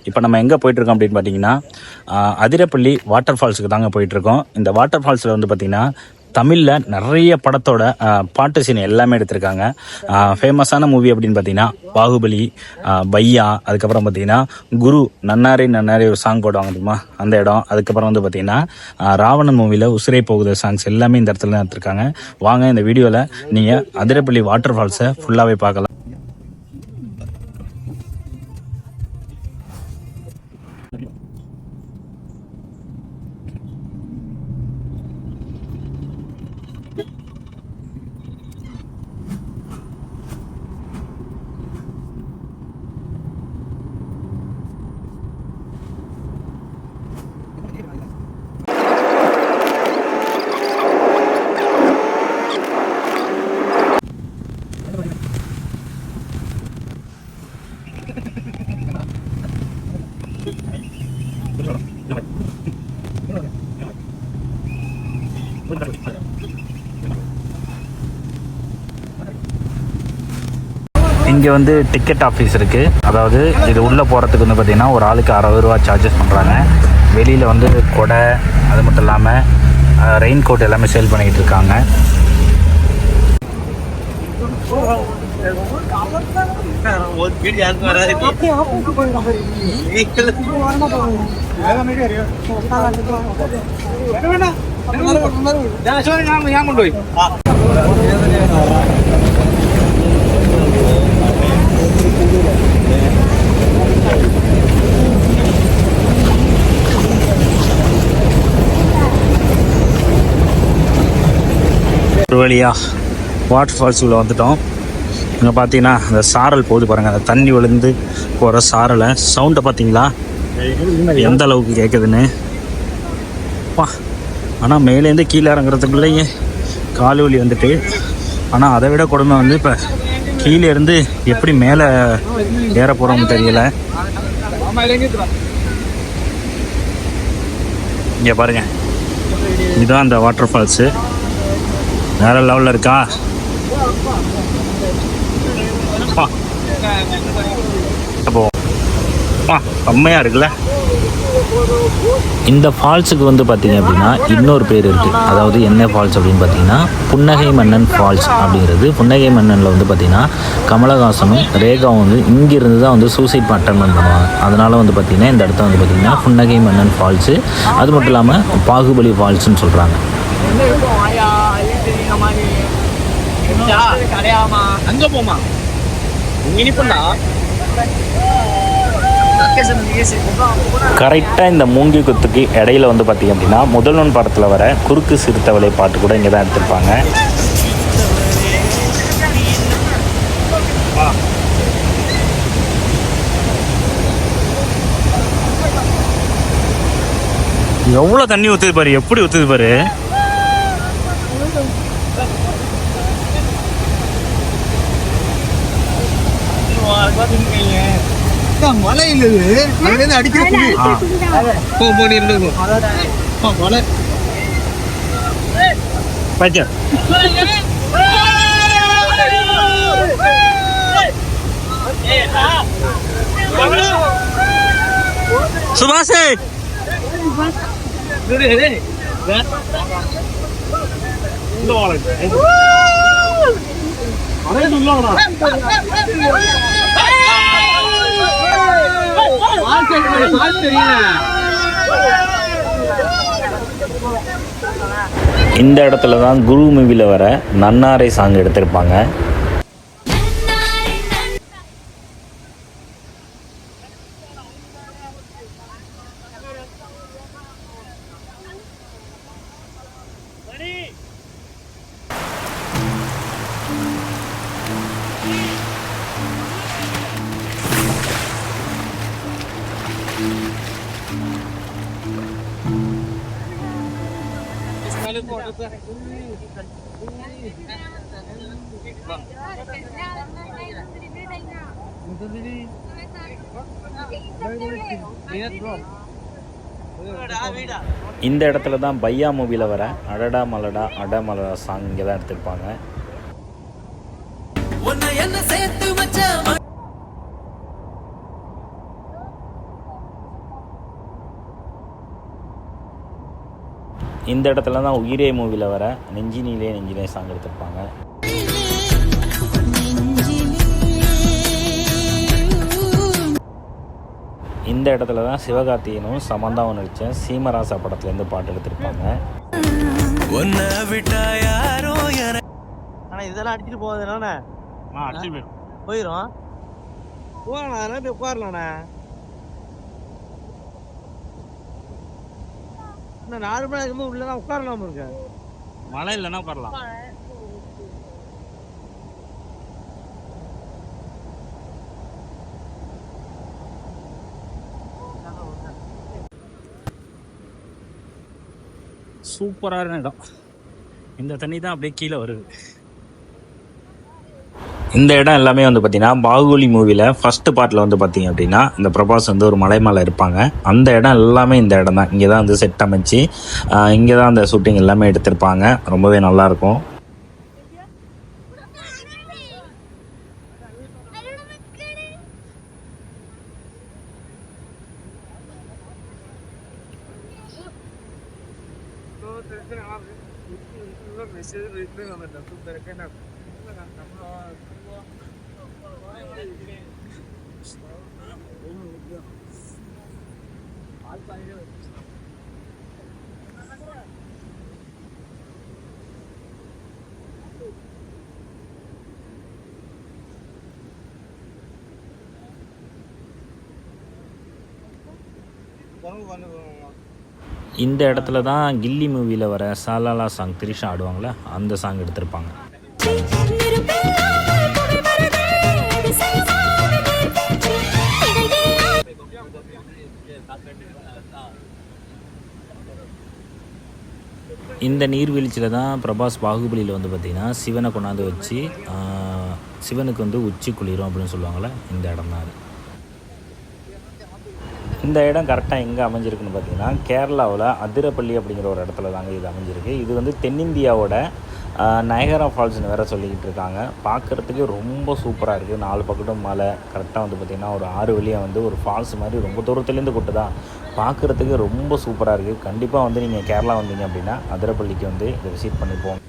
இப்போ நம்ம எங்கே போயிட்டுருக்கோம் அப்படின்னு பார்த்தீங்கன்னா அதிரப்பள்ளி வாட்டர் ஃபால்ஸுக்கு தாங்க போயிட்டுருக்கோம். இந்த வாட்டர் ஃபால்ஸில் வந்து பார்த்திங்கன்னா தமிழில் நிறைய படத்தோட பாட்டு சீன் எல்லாமே எடுத்திருக்காங்க. ஃபேமஸான மூவி அப்படின்னு பார்த்தீங்கன்னா பாகுபலி, பையா, அதுக்கப்புறம் பார்த்தீங்கன்னா குரு, நன்னாரி ஒரு சாங் போடுவாங்க தெரியுமா அந்த இடம். அதுக்கப்புறம் வந்து பார்த்தீங்கன்னா ராவணன் மூவியில் உசிரை போகுது சாங்ஸ் எல்லாமே இந்த இடத்துல எடுத்திருக்காங்க. வாங்க இந்த வீடியோவில் நீங்கள் அதிரப்பள்ளி வாட்டர் ஃபால்ஸை ஃபுல்லாகவே பார்க்கலாம். இங்கே வந்து டிக்கெட் ஆஃபீஸ் இருக்குது. அதாவது இது உள்ளே போகிறதுக்கு வந்து பார்த்திங்கன்னா ஒரு ஆளுக்கு 60 ரூபா சார்ஜஸ் பண்ணுறாங்க. வெளியில் வந்து கொடை, அது மட்டும் இல்லாமல் ரெயின் கோட் எல்லாமே சேல் பண்ணிக்கிட்டு இருக்காங்க. ஒரு வழியா வாட்டர் ஃபால்ஸுக்குள்ளே வந்துட்டோம். இங்கே பார்த்தீங்கன்னா அந்த சாரல் போகுது பாருங்கள், அந்த தண்ணி விழுந்து போகிற சாரலை சவுண்டை பார்த்தீங்களா எந்த அளவுக்கு கேட்குதுன்னு. ஆனால் மேலேருந்து கீழே இறங்குறதுக்குள்ளேயே கால் வலி வந்துட்டு. ஆனால் அதை விட கொடுமை வந்து இப்போ கீழே இருந்து எப்படி மேலே ஏற போகிறோம்னு தெரியல. இங்கே பாருங்கள், இதுதான் அந்த வாட்டர் ஃபால்ஸு. வேற லெவலில் இருக்கா? அப்போ செம்மையாக இருக்குல்ல. இந்த ஃபால்ஸுக்கு வந்து பார்த்திங்க அப்படின்னா இன்னொரு பேர் இருக்குது. அதாவது என்ன ஃபால்ஸ் அப்படின்னு பார்த்தீங்கன்னா புன்னகை மன்னன் ஃபால்ஸ் அப்படிங்கிறது. புன்னகை மன்னனில் வந்து பார்த்திங்கன்னா கமலஹாசனும் ரேகாவும் வந்து இங்கேருந்து தான் வந்து சூசைட் அட்டென்மெண்ட் பண்ணுவாங்க. அதனால் வந்து பார்த்திங்கன்னா இந்த இடத்த வந்து பார்த்திங்கன்னா புன்னகை மன்னன் ஃபால்ஸு. அது மட்டும் இல்லாமல் பாகுபலி ஃபால்ஸுன்னு சொல்கிறாங்க. கரெக்டாக இந்த மூங்கி குத்துக்கு இடையில வந்து பார்த்தீங்க அப்படின்னா முதல்வன் படத்தில் வர குறுக்கு சிறுத்தவளை பாட்டு கூட இங்கே தான் எடுத்திருப்பாங்க. எவ்வளோ தண்ணி ஊற்றுது பாரு, எப்படி ஊற்றுது பாரு. மழை இல்லது அடிக்கிற மழை சுபாஷே இந்த இடத்துல தான் குரு மூவியில் வர நன்னாரை சாங் எடுத்திருப்பாங்க. இந்த இடத்துல தான் பையா மூவியில் வர அடடா மலடா அடமலடா சாங் இங்கே தான் எடுத்திருப்பாங்க. இந்த இடத்துல தான் உயிரே மூவியில் வர நெஞ்சினிலே நெஞ்சினே சாங் எடுத்திருப்பாங்க. இந்த இடத்துல தான் சிவகார்த்திகேயனும் சமந்தாவும் நடித்த சீமராசா படத்துலேருந்து பாட்டு எடுத்திருப்பாங்க. ஆனால் இதெல்லாம் அடிச்சுட்டு போகுதுண்ணே. போயிடும் போகணா போய் உட்காரலாண்ணே. இன்னும் 4 மணி நேரம் உள்ளதான் உட்காரலாம் இருக்கு. மழை இல்லைன்னா உட்காரலாம். சூப்பரான இடம். இந்த தண்ணி தான் அப்படியே கீழே வருது. இந்த இடம் எல்லாமே வந்து பார்த்தீங்கன்னா பாகுபலி மூவியில் ஃபஸ்ட்டு பார்ட்டில் வந்து பார்த்தீங்க அப்படின்னா இந்த பிரபாஸ் வந்து ஒரு மலை மேலே இருப்பாங்க. அந்த இடம் எல்லாமே இந்த இடம் தான். இங்கே தான் வந்து செட் அமைச்சு இங்கே தான் அந்த ஷூட்டிங் எல்லாமே எடுத்திருப்பாங்க. ரொம்பவே நல்லாயிருக்கும். இந்த இடத்துல தான் கில்லி மூவியில் வர சாலாலா சாங் திரிஷா ஆடுவாங்களே அந்த சாங் எடுத்திருப்பாங்க. இந்த நீர்வீழ்ச்சியில் தான் பிரபாஸ் பாகுபலியில் வந்து பார்த்திங்கன்னா சிவனை கொண்டாந்து வச்சு சிவனுக்கு வந்து உச்சி குளிரும் அப்படின்னு சொல்லுவாங்கள்ல, இந்த இடம் தான் அது. இந்த இடம் கரெக்டாக எங்கே அமைஞ்சிருக்குன்னு பார்த்தீங்கன்னா கேரளாவில் அதிரப்பள்ளி அப்படிங்கிற ஒரு இடத்துல தாங்க இது அமைஞ்சிருக்கு. இது வந்து தென்னிந்தியாவோட நயகரா ஃபால்ஸ்னு வேறு சொல்லிக்கிட்டு இருக்காங்க. பார்க்குறதுக்கு ரொம்ப சூப்பராக இருக்குது. 4 பக்கட்டும் மலை. கரெக்டாக வந்து பார்த்திங்கன்னா ஒரு 6 வழியாக வந்து ஒரு ஃபால்ஸ் மாதிரி ரொம்ப தூரத்துலேருந்து கொட்டுதா. பார்க்குறதுக்கு ரொம்ப சூப்பராக இருக்குது. கண்டிப்பாக வந்து நீங்கள் கேரளா வந்தீங்க அப்படின்னா அதிரப்பள்ளிக்கு வந்து இதை விசிட் பண்ணிப்போம்.